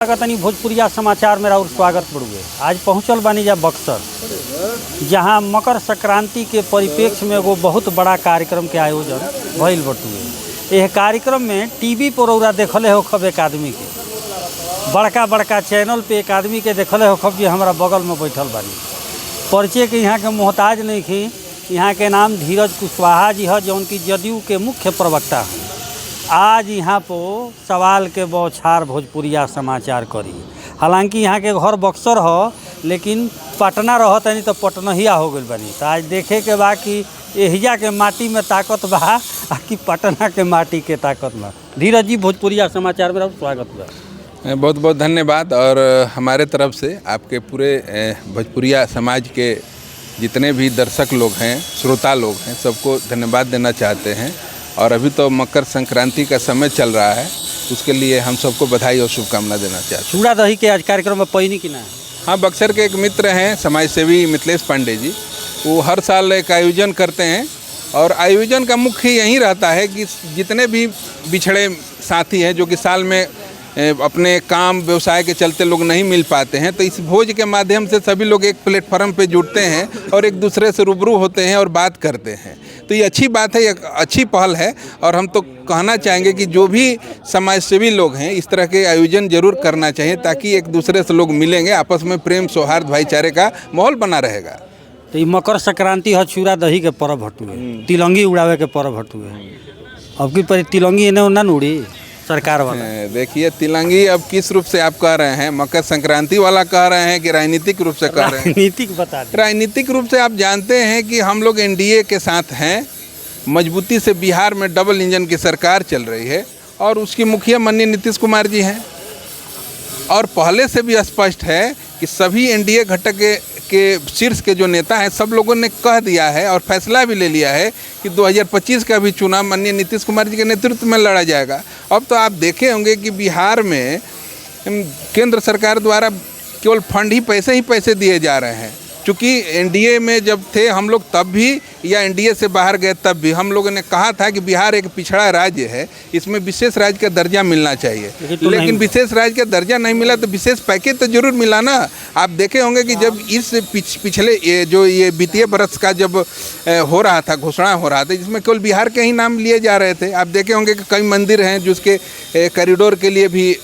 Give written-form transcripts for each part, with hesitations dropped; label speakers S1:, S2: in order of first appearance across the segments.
S1: तनी भोजपुरिया समाचार में और स्वागत बड़ुए। आज पहुँचल बानी जा बक्सर, जहाँ मकर संक्रांति के परिप्रेक्ष्य में एगो बहुत बड़ा कार्यक्रम के आयोजन भइल बटुए। यह कार्यक्रम में टीवी पर रउरा देखले हो खब एक आदमी के, बड़का चैनल पे एक आदमी के देखले हो खब, जो हमारा बगल में बैठल बानी। परिचय के यहाँ के मोहताज नहीं थी। यहाँ के नाम धीरज कुशवाहा जी है, जो उनकी जदयू के मुख्य प्रवक्ता हैं। आज यहाँ पर सवाल के बौछार भोजपुरिया समाचार करी। हालांकि यहाँ के घर बक्सर हो, लेकिन पटना रहत नहीं तो पटनहिया हो गई बनी। तो आज देखे के बा कि एहिजा के माटी में ताकत बा कि पटना के माटी के ताकत बा। धीरज जी, भोजपुरिया समाचार में स्वागत बा।
S2: बहुत बहुत धन्यवाद। और हमारे तरफ से आपके पूरे भोजपुरिया समाज के जितने भी दर्शक लोग हैं, श्रोता लोग हैं, सबको धन्यवाद देना चाहते हैं। और अभी तो मकर संक्रांति का समय चल रहा है, उसके लिए हम सबको बधाई और शुभकामना देना चाहते हैं।
S1: चूड़ा दही के आज कार्यक्रम में पैनी कि ना?
S2: हाँ, बक्सर के एक मित्र हैं समाजसेवी मिथिलेश पांडे जी, वो हर साल एक आयोजन करते हैं। और आयोजन का मुख्य यही रहता है कि जितने भी बिछड़े साथी हैं, जो कि साल में अपने काम व्यवसाय के चलते लोग नहीं मिल पाते हैं, तो इस भोज के माध्यम से सभी लोग एक प्लेटफॉर्म पे जुड़ते हैं और एक दूसरे से रूबरू होते हैं और बात करते हैं। तो ये अच्छी बात है, एक अच्छी पहल है। और हम तो कहना चाहेंगे कि जो भी समाजसेवी लोग हैं, इस तरह के आयोजन जरूर करना चाहिए, ताकि एक दूसरे से लोग मिलेंगे, आपस में प्रेम सौहार्द भाईचारे का माहौल बना रहेगा।
S1: तो ये मकर संक्रांति है, चूड़ा दही के पर्व हटुए, तिलंगी उड़ावे के पर्व हटुए। अब की पर तिलंगी इन्हें ना उड़ी सरकार वाला।
S2: देखिए, तिलंगी अब किस रूप से आप कह रहे हैं, मकर संक्रांति वाला कह रहे हैं कि राजनीतिक रूप से कह रहे हैं?
S1: राजनीतिक बता दें।
S2: राजनीतिक रूप से आप जानते हैं कि हम लोग एनडीए के साथ हैं। मजबूती से बिहार में डबल इंजन की सरकार चल रही है और उसकी मुखिया माननीय नीतीश कुमार जी हैं। और पहले से भी स्पष्ट है कि सभी एनडीए घटक के शीर्ष के जो नेता हैं, सब लोगों ने कह दिया है और फैसला भी ले लिया है कि 2025 का भी चुनाव माननीय नीतीश कुमार जी के नेतृत्व में लड़ा जाएगा। अब तो आप देखे होंगे कि बिहार में केंद्र सरकार द्वारा केवल फंड ही पैसे दिए जा रहे हैं। चूँकि एनडीए में जब थे हम लोग तब भी, या एनडीए से बाहर गए तब भी, हम लोगों ने कहा था कि बिहार एक पिछड़ा राज्य है, इसमें विशेष राज्य का दर्जा मिलना चाहिए। लेकिन विशेष राज्य का दर्जा नहीं मिला, तो विशेष पैकेज तो जरूर मिला ना। आप देखे होंगे कि जब इस पिछले ये वित्तीय वर्ष का जब हो रहा था, घोषणा हो रहा था, जिसमें केवल बिहार के ही नाम लिए जा रहे थे। आप देखे होंगे कि कई मंदिर हैं जिसके कॉरिडोर के लिए भी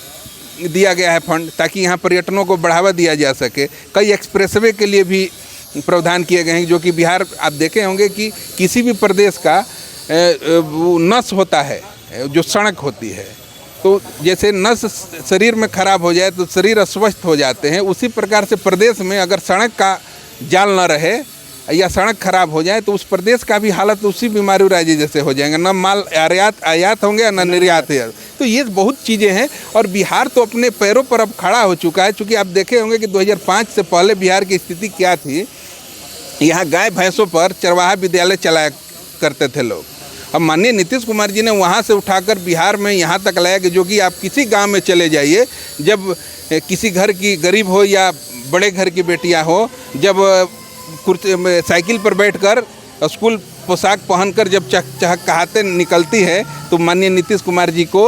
S2: दिया गया है फंड, ताकि यहाँ पर्यटनों को बढ़ावा दिया जा सके। कई एक्सप्रेसवे के लिए भी प्रावधान किए गए हैं, जो कि बिहार, आप देखे होंगे कि किसी भी प्रदेश का नस होता है, जो सड़क होती है, तो जैसे नस शरीर में खराब हो जाए तो शरीर अस्वस्थ हो जाते हैं, उसी प्रकार से प्रदेश में अगर सड़क का जाल न रहे या सड़क खराब हो जाए तो उस प्रदेश का भी हालत उसी बीमारू राज्य जैसे हो जाएंगे। न माल आयात होंगे न निर्यात है। तो ये बहुत चीज़ें हैं। और बिहार तो अपने पैरों पर अब खड़ा हो चुका है। चूँकि आप देखे होंगे कि 2005 से पहले बिहार की स्थिति क्या थी। यहाँ गाय भैंसों पर चरवाहा विद्यालय चलाया करते थे लोग। अब माननीय नीतीश कुमार जी ने वहाँ से उठाकर बिहार में यहाँ तक लाया कि जो कि आप किसी गाँव में चले जाइए, जब किसी घर की गरीब हो या बड़े घर की बेटियाँ हो, जब साइकिल पर बैठकर स्कूल पोशाक पहनकर जब चहचहाते निकलती है, तो माननीय नीतीश कुमार जी को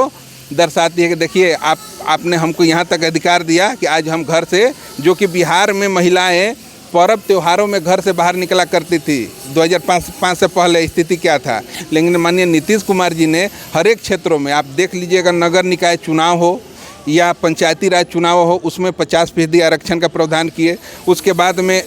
S2: दर्शाती है कि देखिए, आपने हमको यहाँ तक अधिकार दिया कि आज हम घर से, जो कि बिहार में महिलाएं पर्व त्योहारों में घर से बाहर निकला करती थी। 2005 से पहले स्थिति क्या था। लेकिन माननीय नीतीश कुमार जी ने हर एक क्षेत्रों में, आप देख लीजिएगा, नगर निकाय चुनाव हो या पंचायती राज चुनाव हो, उसमें 50% आरक्षण का प्रावधान किए। उसके बाद में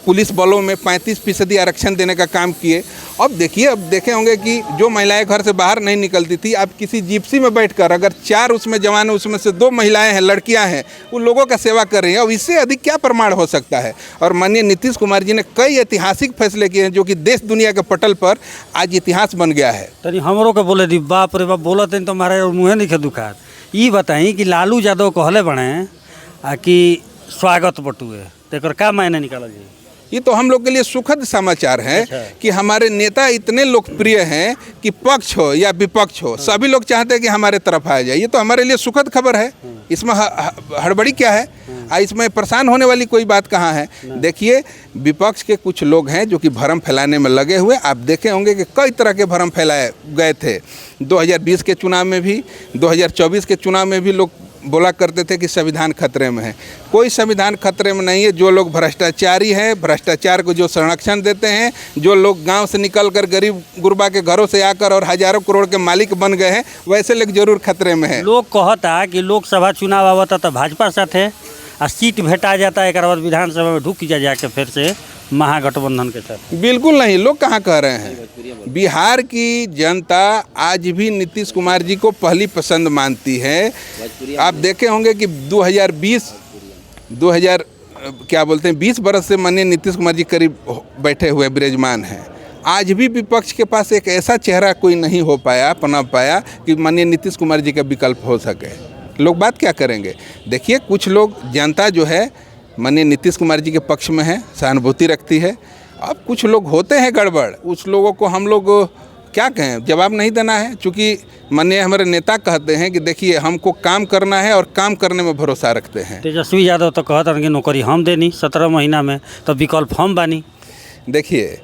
S2: पुलिस बलों में 35% आरक्षण देने का काम किए। अब देखिए, अब देखे होंगे कि जो महिलाएं घर से बाहर नहीं निकलती थी, आप किसी जिप्सी में बैठकर अगर 4 उसमें जवान हैं, उसमें से 2 महिलाएं हैं, लड़कियां हैं, उन लोगों का सेवा कर रही हैं। अब इससे अधिक क्या प्रमाण हो सकता है। और माननीय नीतीश कुमार जी ने कई ऐतिहासिक फैसले किए हैं, जो कि देश दुनिया के पटल पर आज इतिहास बन गया है।
S1: तनी हमरों के बोले दी, बाप रे बाप, बोलते तो हमारे मुँहे नहीं दुखात। ये बताई कि लालू यादव कहले बने कि स्वागत बटुए, तो का मायने निकाला जी?
S2: ये तो हम लोग के लिए सुखद समाचार है। अच्छा। कि हमारे नेता इतने लोकप्रिय हैं कि पक्ष हो या विपक्ष हो, सभी लोग चाहते हैं कि हमारे तरफ आ जाए। ये तो हमारे लिए सुखद खबर है। इसमें हड़बड़ी क्या है? इसमें परेशान होने वाली कोई बात कहाँ है। देखिए, विपक्ष के कुछ लोग हैं जो कि भरम फैलाने में लगे हुए। आप देखे होंगे कि कई तरह के भरम फैलाए गए थे 2020 के चुनाव में भी, 2024 के चुनाव में भी लोग बोला करते थे कि संविधान खतरे में है। कोई संविधान खतरे में नहीं है। जो लोग भ्रष्टाचारी हैं, भ्रष्टाचार को जो संरक्षण देते हैं, जो लोग गांव से निकलकर गरीब गुरबा के घरों से आकर और हजारों करोड़ के मालिक बन गए हैं, वैसे लोग जरूर खतरे में है।
S1: लोग कहता कि लोकसभा चुनाव आवता तो भाजपा साथे आ सीट भेटा जाता, एक बाद विधानसभा में ढुक जाके फिर से महागठबंधन के साथ।
S2: बिल्कुल नहीं, लोग कहाँ कह रहे हैं। बिहार की जनता आज भी नीतीश कुमार जी को पहली पसंद मानती है। आप देखे होंगे कि 20 बरस से माननीय नीतीश कुमार जी करीब बैठे हुए विराजमान हैं। आज भी विपक्ष के पास एक ऐसा चेहरा कोई नहीं हो पाया, पनप पाया कि माननीय नीतीश कुमार जी का विकल्प हो सके। लोग बात क्या करेंगे? देखिए, कुछ लोग, जनता जो है माननीय नीतीश कुमार जी के पक्ष में है, सहानुभूति रखती है। अब कुछ लोग होते हैं गड़बड़, उस लोगों को हम लोग क्या कहें, जवाब नहीं देना है। चूँकि माननीय हमारे नेता कहते हैं कि देखिए, हमको काम करना है और काम करने में भरोसा रखते हैं।
S1: तेजस्वी यादव तो कहता कि नौकरी हम देनी 17 महीना में, तो विकल्प हम बानी।
S2: देखिए,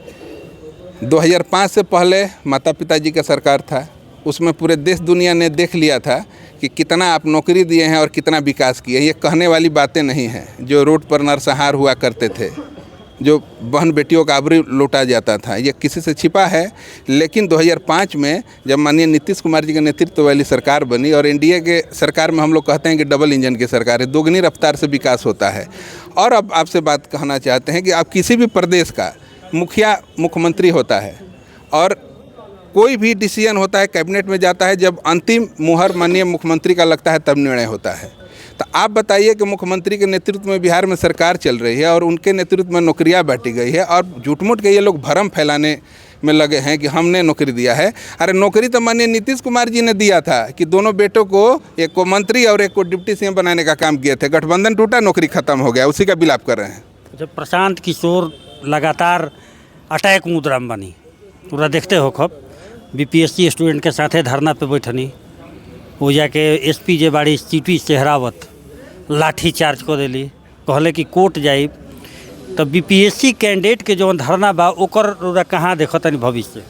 S2: 2005 से पहले माता पिता जी का सरकार था, उसमें पूरे देश दुनिया ने देख लिया था कि कितना आप नौकरी दिए हैं और कितना विकास किए। ये कहने वाली बातें नहीं हैं। जो रोड पर नरसंहार हुआ करते थे, जो बहन बेटियों का आबरू लूटा जाता था, ये किसी से छिपा है। लेकिन 2005 में जब माननीय नीतीश कुमार जी के नेतृत्व वाली सरकार बनी, और एनडीए के सरकार में हम लोग कहते हैं कि डबल इंजन की सरकार है, दोगुनी रफ्तार से विकास होता है। और अब आपसे बात कहना चाहते हैं कि आप किसी भी प्रदेश का मुखिया मुख्यमंत्री होता है और कोई भी डिसीजन होता है, कैबिनेट में जाता है, जब अंतिम मुहर माननीय मुख्यमंत्री का लगता है तब निर्णय होता है। तो आप बताइए कि मुख्यमंत्री के नेतृत्व में बिहार में सरकार चल रही है और उनके नेतृत्व में नौकरियां बांटी गई है, और झूठ मूठ के ये लोग भरम फैलाने में लगे हैं कि हमने नौकरी दिया है। अरे नौकरी तो माननीय नीतीश कुमार जी ने दिया था कि दोनों बेटों को, एक को मंत्री और एक को डिप्टी सीएम बनाने का काम किए थे। गठबंधन टूटा, नौकरी खत्म हो गया, उसी का विलाप कर रहे हैं।
S1: जब प्रशांत किशोर लगातार अटैक मुद्रा में बनी, पूरा देखते हो खब बीपीएससी स्टूडेंट के साथे धरना पे बैठनी, वो जाके एसपी जे बाड़ी सीटी सेहरावत लाठी चार्ज कर देली, कहले कि कोर्ट जाइब। तो बीपीएससी कैंडिडेट के जो धरना बा ओकर कहाँ देखतनी भविष्य?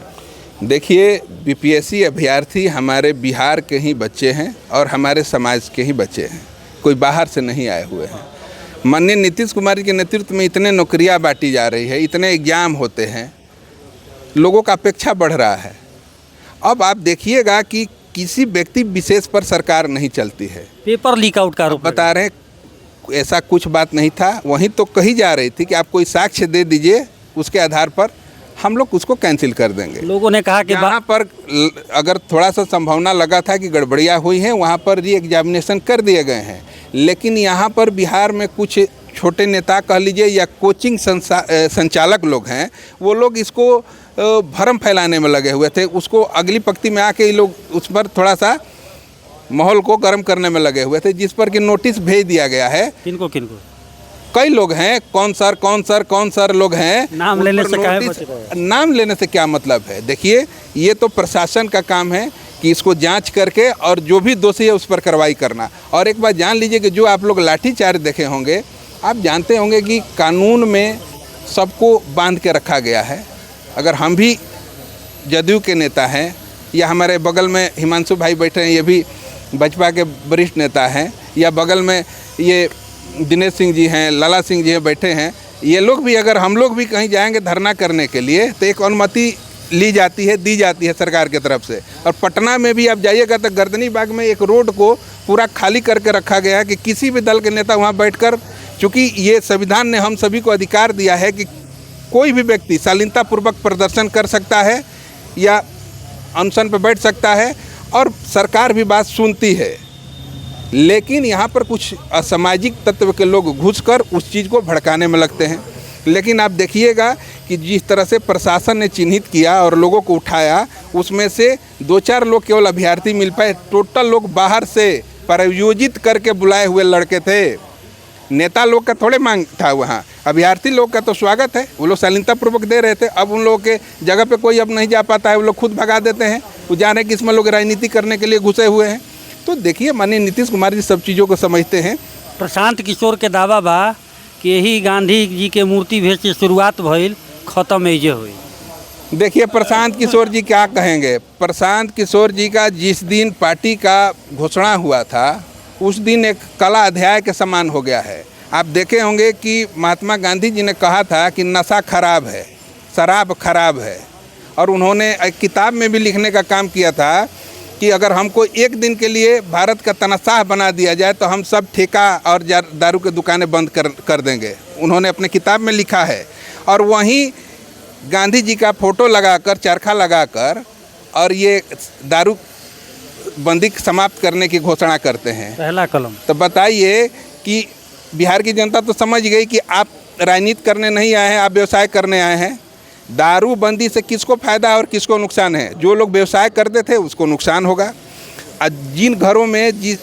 S2: देखिए, बीपीएससी अभ्यर्थी हमारे बिहार के ही बच्चे हैं और हमारे समाज के ही बच्चे हैं, कोई बाहर से नहीं आए हुए हैं। माननीय नीतीश कुमार के नेतृत्व में इतने नौकरियां बांटी जा रही है, इतने एग्जाम होते हैं, लोगों का अपेक्षा बढ़ रहा है। अब आप देखिएगा कि किसी व्यक्ति विशेष पर सरकार नहीं चलती है।
S1: पेपर लीक आउट का आरोप
S2: बता रहे हैं, ऐसा कुछ बात नहीं था। वहीं तो कही जा रही थी कि आप कोई साक्ष्य दे दीजिए, उसके आधार पर हम लोग उसको कैंसिल कर देंगे।
S1: लोगों ने कहा कि
S2: यहाँ पर अगर थोड़ा सा संभावना लगा था कि गड़बड़ियाँ हुई हैं, वहाँ पर री एग्जामिनेशन कर दिए गए हैं। लेकिन यहाँ पर बिहार में कुछ छोटे नेता कह लीजिए या कोचिंग संचालक लोग हैं, वो लोग इसको भरम फैलाने में लगे हुए थे। उसको अगली पंक्ति में आके ये लोग उस पर थोड़ा सा माहौल को गर्म करने में लगे हुए थे, जिस पर कि नोटिस भेज दिया गया है।
S1: किनको?
S2: कई लोग हैं, कौन सर लोग हैं।
S1: नाम लेने से क्या है?
S2: नाम लेने से क्या मतलब है? देखिए, ये तो प्रशासन का काम है कि इसको जांच करके और जो भी दोषी है उस पर कार्रवाई करना। और एक बात जान लीजिए कि जो आप लोग लाठीचार्ज देखे होंगे, आप जानते होंगे कि कानून में सबको बांध के रखा गया है। अगर हम भी जदयू के नेता हैं, या हमारे बगल में हिमांशु भाई बैठे हैं, ये भी भाजपा के वरिष्ठ नेता हैं, या बगल में ये दिनेश सिंह जी हैं, लाला सिंह जी हैं बैठे हैं, ये लोग भी, अगर हम लोग भी कहीं जाएंगे धरना करने के लिए तो एक अनुमति ली जाती है, दी जाती है सरकार की तरफ से। और पटना में भी आप जाइएगा तो गर्दनी बाग में एक रोड को पूरा खाली करके रखा गया है कि किसी भी दल के नेता वहाँ बैठकर, चूँकि ये संविधान ने हम सभी को अधिकार दिया है कि कोई भी व्यक्ति शालीनतापूर्वक प्रदर्शन कर सकता है या अनशन पर बैठ सकता है, और सरकार भी बात सुनती है। लेकिन यहाँ पर कुछ असामाजिक तत्व के लोग घुसकर उस चीज़ को भड़काने में लगते हैं। लेकिन आप देखिएगा कि जिस तरह से प्रशासन ने चिन्हित किया और लोगों को उठाया, उसमें से 2-4 लोग केवल अभ्यर्थी मिल पाए। टोटल लोग बाहर से प्रायोजित करके बुलाए हुए लड़के थे। नेता लोग का थोड़े मांग था वहाँ, अभ्यर्थी लोग का तो स्वागत है, वो लोग शालीनतापूर्वक दे रहे थे। अब उन लोगों के जगह पे कोई अब नहीं जा पाता है, वो लोग खुद भगा देते हैं। वो जान रहे कि इसमें लोग राजनीति करने के लिए घुसे हुए हैं। तो देखिए, माननीय नीतीश कुमार जी सब चीज़ों को समझते हैं।
S1: प्रशांत किशोर के दावा बा कि यही गांधी जी के मूर्ति भेज से शुरुआत भइल, खत्म एजे हुई।
S2: देखिए, प्रशांत किशोर जी क्या कहेंगे? प्रशांत किशोर जी का जिस दिन पार्टी का घोषणा हुआ था, उस दिन एक कला अध्याय के समान हो गया है। आप देखे होंगे कि महात्मा गांधी जी ने कहा था कि नशा खराब है, शराब खराब है, और उन्होंने एक किताब में भी लिखने का काम किया था कि अगर हमको एक दिन के लिए भारत का तनाशाह बना दिया जाए तो हम सब ठेका और दारू की दुकानें बंद कर देंगे। उन्होंने अपने किताब में लिखा है। और वहीं गांधी जी का फ़ोटो लगाकर, चरखा लगाकर, और ये दारू बंदी समाप्त करने की घोषणा करते हैं,
S1: पहला कलम।
S2: तो बताइए कि बिहार की जनता तो समझ गई कि आप राजनीति करने नहीं आए हैं, आप व्यवसाय करने आए हैं। दारू बंदी से किसको फ़ायदा और किसको नुकसान है? जो लोग व्यवसाय करते थे उसको नुकसान होगा। जिन घरों में जी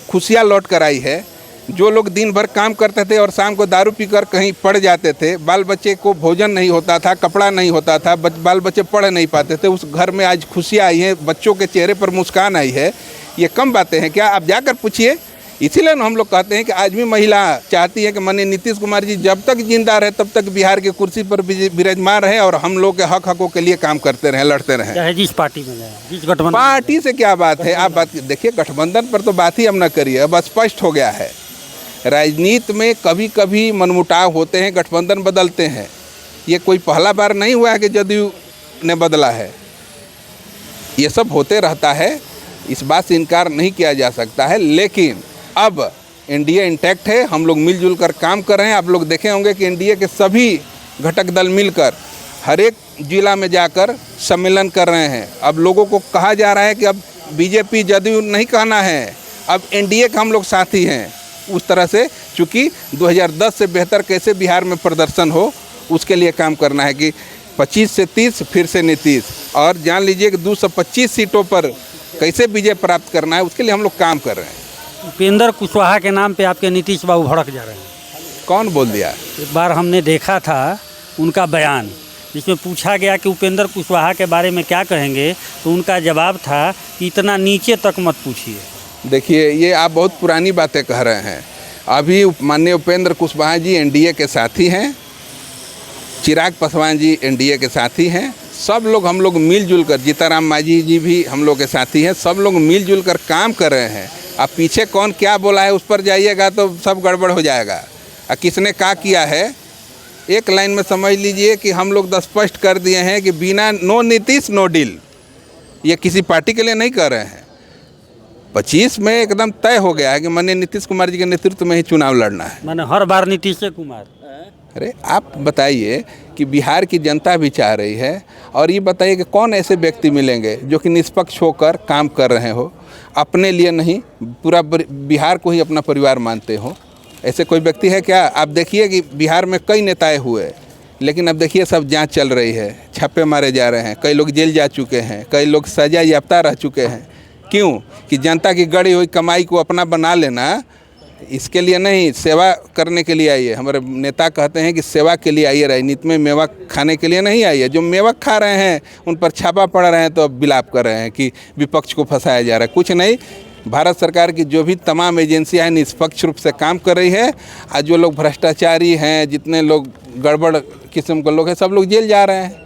S2: खुशियाँ लौट कर आई है, जो लोग दिन भर काम करते थे और शाम को दारू पीकर कहीं पड़ जाते थे, बाल बच्चे को भोजन नहीं होता था, कपड़ा नहीं होता था, बाल बच्चे पढ़ नहीं पाते थे, उस घर में आज खुशियाँ आई हैं, बच्चों के चेहरे पर मुस्कान आई है। ये कम बातें हैं क्या? आप जाकर पूछिए। इसीलिए हम लोग कहते हैं कि आज भी महिला चाहती है कि माननीय नीतीश कुमार जी जब तक जिंदा रहे तब तक बिहार की कुर्सी पर विराजमान रहे और हम लोग के हकों के लिए काम करते रहें, लड़ते रहें,
S1: चाहे जिस पार्टी में जाए, जिस गठबंधन।
S2: पार्टी से क्या बात है? आप बात देखिए, गठबंधन पर तो बात ही अब न करिए, अब स्पष्ट हो गया है। राजनीति में कभी कभी मनमुटाव होते हैं, गठबंधन बदलते हैं। ये कोई पहला बार नहीं हुआ है कि जदयू ने बदला है, ये सब होते रहता है, इस बात से इनकार नहीं किया जा सकता है। लेकिन अब एनडीए इंटैक्ट है, हम लोग मिलजुल कर काम कर रहे हैं। आप लोग देखे होंगे कि एनडीए के सभी घटक दल मिलकर हर एक जिला में जाकर सम्मेलन कर रहे हैं। अब लोगों को कहा जा रहा है कि अब बीजेपी जदयू नहीं कहना है, अब एनडीए का हम लोग साथी हैं। उस तरह से चूँकि 2010 से बेहतर कैसे बिहार में प्रदर्शन हो, उसके लिए काम करना है कि 25 से 30 फिर से नीतीश, और जान लीजिए कि 225 सीटों पर कैसे विजय प्राप्त करना है, उसके लिए हम लोग काम कर रहे हैं।
S1: उपेंद्र कुशवाहा के नाम पे आपके नीतीश बाबू भड़क जा रहे हैं।
S2: कौन बोल दिया?
S1: एक बार हमने देखा था उनका बयान, जिसमें पूछा गया कि उपेंद्र कुशवाहा के बारे में क्या कहेंगे, तो उनका जवाब था कि इतना नीचे तक मत पूछिए।
S2: देखिए, ये आप बहुत पुरानी बातें कह रहे हैं। अभी माननीय उपेंद्र कुशवाहा जी एनडीए के साथी हैं, चिराग पासवान जी एनडीए के साथी हैं, सब लोग हम लोग मिलजुल कर, जीताराम मांझी जी भी हम लोग के साथी हैं, सब लोग मिलजुल कर काम कर रहे हैं। अब पीछे कौन क्या बोला है उस पर जाइएगा तो सब गड़बड़ हो जाएगा। किसने क्या किया है, एक लाइन में समझ लीजिए कि हम लोग स्पष्ट कर दिए हैं कि बिना नो नीतीश नो डील, ये किसी पार्टी के लिए नहीं कर रहे हैं। 25 में एकदम तय हो गया है कि माननीय नीतीश कुमार जी के नेतृत्व में ही चुनाव लड़ना है।
S1: माने हर बार नीतीश कुमार।
S2: अरे आप बताइए कि बिहार की जनता भी चाह रही है, और ये बताइए कि कौन ऐसे व्यक्ति मिलेंगे जो कि निष्पक्ष होकर काम कर रहे हो, अपने लिए नहीं पूरा बिहार को ही अपना परिवार मानते हो। ऐसे कोई व्यक्ति है क्या? आप देखिए कि बिहार में कई नेताएं हुए, लेकिन अब देखिए सब जांच चल रही है, छापे मारे जा रहे हैं, कई लोग जेल जा चुके हैं, कई लोग सजा याफ्ता रह चुके हैं। क्यों? कि जनता की गड़ी हुई कमाई को अपना बना लेना, इसके लिए नहीं, सेवा करने के लिए आइए। हमारे नेता कहते हैं कि सेवा के लिए आइए, राजनीति में मेवा खाने के लिए नहीं आइए। जो मेवा खा रहे हैं उन पर छापा पड़ रहे हैं तो अब विलाप कर रहे हैं कि विपक्ष को फंसाया जा रहा है। कुछ नहीं, भारत सरकार की जो भी तमाम एजेंसियां हैं निष्पक्ष रूप से काम कर रही है, और जो लोग भ्रष्टाचारी हैं, जितने लोग गड़बड़ किस्म के लोग हैं, सब लोग जेल जा रहे हैं।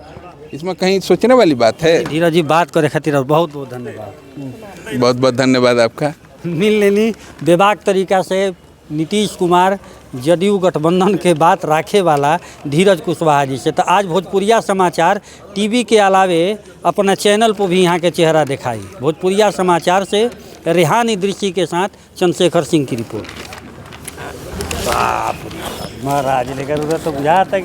S2: इसमें कहीं सोचने वाली बात है?
S1: धीरज जी, बात करे खातिर बहुत बहुत धन्यवाद।
S2: बहुत बहुत धन्यवाद आपका।
S1: मिल लेनी बेबाक तरीका से नीतीश कुमार जदयू गठबंधन के बात राखे वाला धीरज कुशवाहा जी से। तो आज भोजपुरिया समाचार टीवी के अलावे अपना चैनल पर भी यहाँ के चेहरा दिखाई। भोजपुरिया समाचार से रेहान इदरीसी के साथ चंद्रशेखर सिंह की रिपोर्ट। बाप रे महाराज, लेकर उधर तो बुझा था।